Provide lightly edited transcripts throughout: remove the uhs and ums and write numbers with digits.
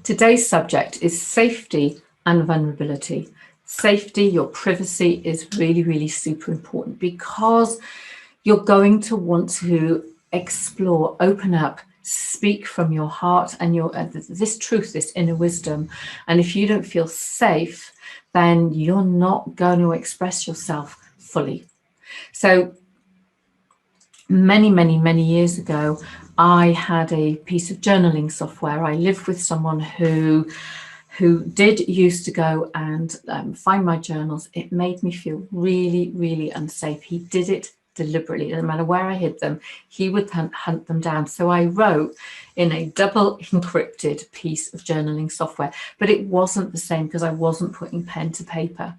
Today's subject is safety and vulnerability. Safety, your privacy is really, really super important because you're going to want to explore, open up, speak from your heart and your this truth, this inner wisdom. And if you don't feel safe, then you're not going to express yourself fully. So many years ago, I had a piece of journaling software. I lived with someone who did used to go and find my journals. It made me feel really, really unsafe. He did it deliberately. No matter where I hid them, he would hunt them down. So I wrote in a double encrypted piece of journaling software, but it wasn't the same because I wasn't putting pen to paper.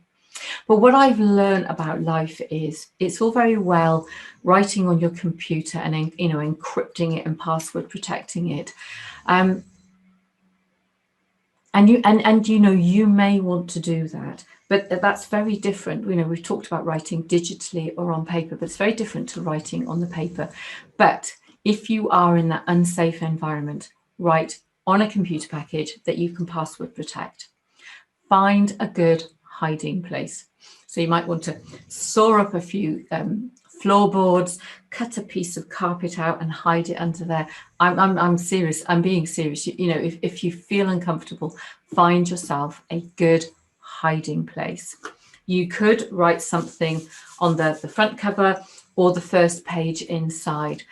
But what I've learned about life is it's all very well writing on your computer and encrypting it and password protecting it. And you may want to do that, but that's very different. We've talked about writing digitally or on paper, but it's very different to writing on the paper. But if you are in that unsafe environment, write on a computer package that you can password protect. Find a good hiding place. So you might want to saw up a few floorboards, cut a piece of carpet out and hide it under there. I'm serious. I'm being serious. If you feel uncomfortable, find yourself a good hiding place. You could write something on the front cover or the first page inside.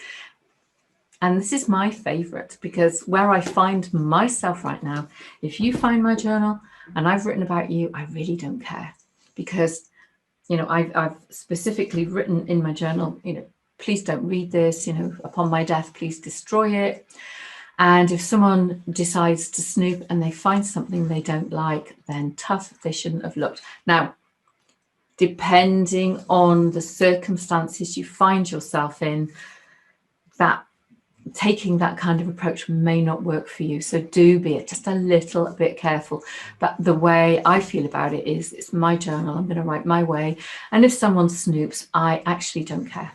And this is my favorite because where I find myself right now, if you find my journal and I've written about you, I really don't care because, I've specifically written in my journal, please don't read this, upon my death, please destroy it. And if someone decides to snoop and they find something they don't like, then tough, they shouldn't have looked. Now, depending on the circumstances you find yourself in, that taking that kind of approach may not work for you. So do be just a little bit careful. But the way I feel about it is it's my journal. I'm going to write my way. And if someone snoops, I actually don't care.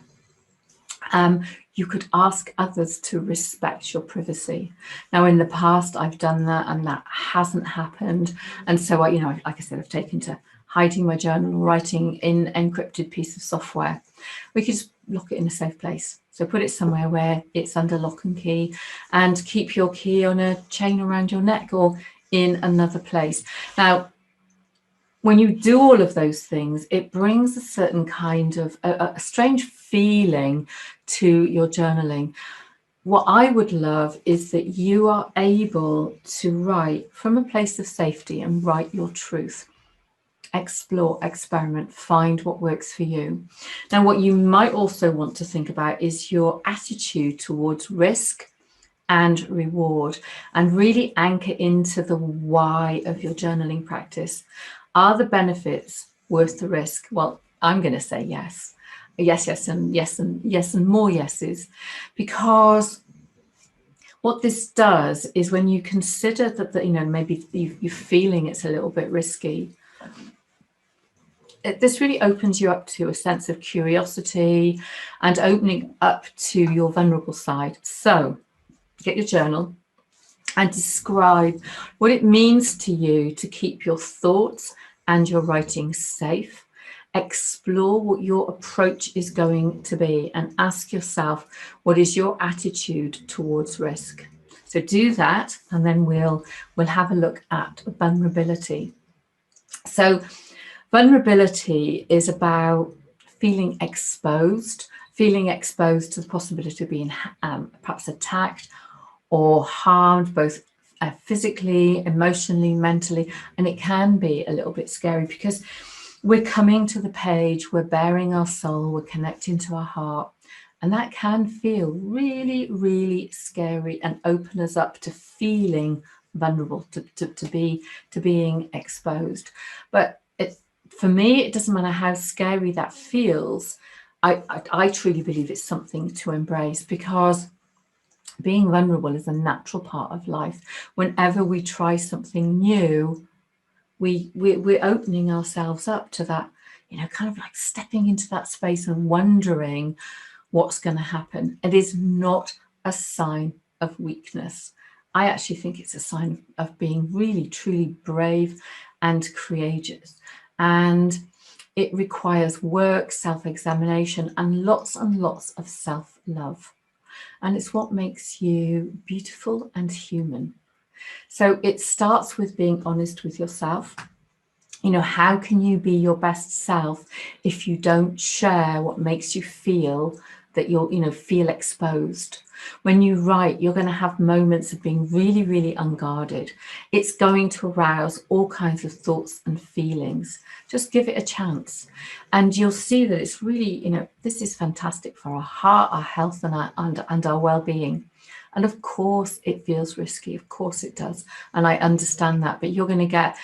You could ask others to respect your privacy. Now, in the past, I've done that and that hasn't happened. And so, like I said, I've taken to hiding my journal, writing in encrypted piece of software. We could just lock it in a safe place. So put it somewhere where it's under lock and key and keep your key on a chain around your neck or in another place. Now, when you do all of those things, it brings a certain kind of a strange feeling to your journaling. What I would love is that you are able to write from a place of safety and write your truth. Explore, experiment, find what works for you. Now, what you might also want to think about is your attitude towards risk and reward, and really anchor into the why of your journaling practice. Are the benefits worth the risk? Well, I'm going to say yes. Yes, and more yeses, because what this does is when you consider that, maybe you're feeling it's a little bit risky, this really opens you up to a sense of curiosity and opening up to your vulnerable side. So get your journal and describe what it means to you to keep your thoughts and your writing safe. Explore what your approach is going to be and ask yourself, what is your attitude towards risk? So do that, and then we'll have a look at vulnerability. So vulnerability is about feeling exposed to the possibility of being perhaps attacked or harmed, both physically, emotionally, mentally. And it can be a little bit scary because we're coming to the page, we're bearing our soul, we're connecting to our heart. And that can feel really, really scary and open us up to feeling vulnerable, to being exposed. But for me, it doesn't matter how scary that feels. I truly believe it's something to embrace, because being vulnerable is a natural part of life. Whenever we try something new, we're opening ourselves up to that, kind of like stepping into that space and wondering what's going to happen. It is not a sign of weakness. I actually think it's a sign of being really, truly brave and courageous. And it requires work, self-examination, and lots of self-love. And it's what makes you beautiful and human. So it starts with being honest with yourself. You know, how can you be your best self if you don't share what makes you feel that you'll, feel exposed? When you write, you're going to have moments of being really, really unguarded. It's going to arouse all kinds of thoughts and feelings. Just give it a chance. And you'll see that it's really, this is fantastic for our heart, our health, and our well-being. And of course, it feels risky. Of course it does. And I understand that. But you're going to get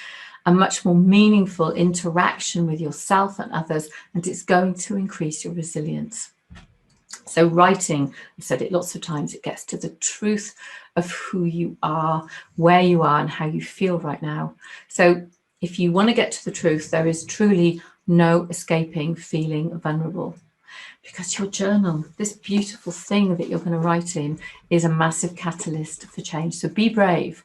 a much more meaningful interaction with yourself and others, and it's going to increase your resilience. So writing, I've said it lots of times, it gets to the truth of who you are, where you are, and how you feel right now. So if you want to get to the truth, there is truly no escaping feeling vulnerable, because your journal, this beautiful thing that you're going to write in, is a massive catalyst for change. So be brave.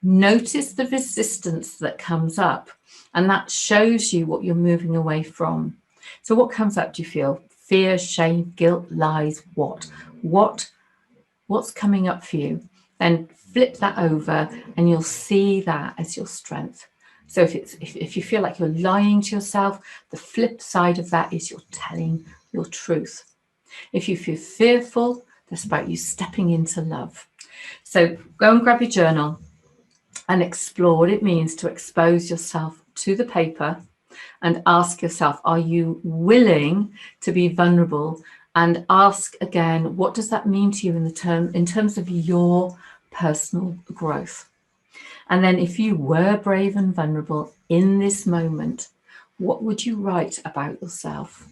Notice the resistance that comes up, and that shows you what you're moving away from. So what comes up? Do you feel fear, shame, guilt, lies? What's coming up for you? Then flip that over and you'll see that as your strength. So if you feel like you're lying to yourself, the flip side of that is you're telling your truth. If you feel fearful, that's about you stepping into love. So go and grab your journal and explore what it means to expose yourself to the paper, and ask yourself, are you willing to be vulnerable? And ask again, what does that mean to you in terms of your personal growth? And then if you were brave and vulnerable in this moment, what would you write about yourself?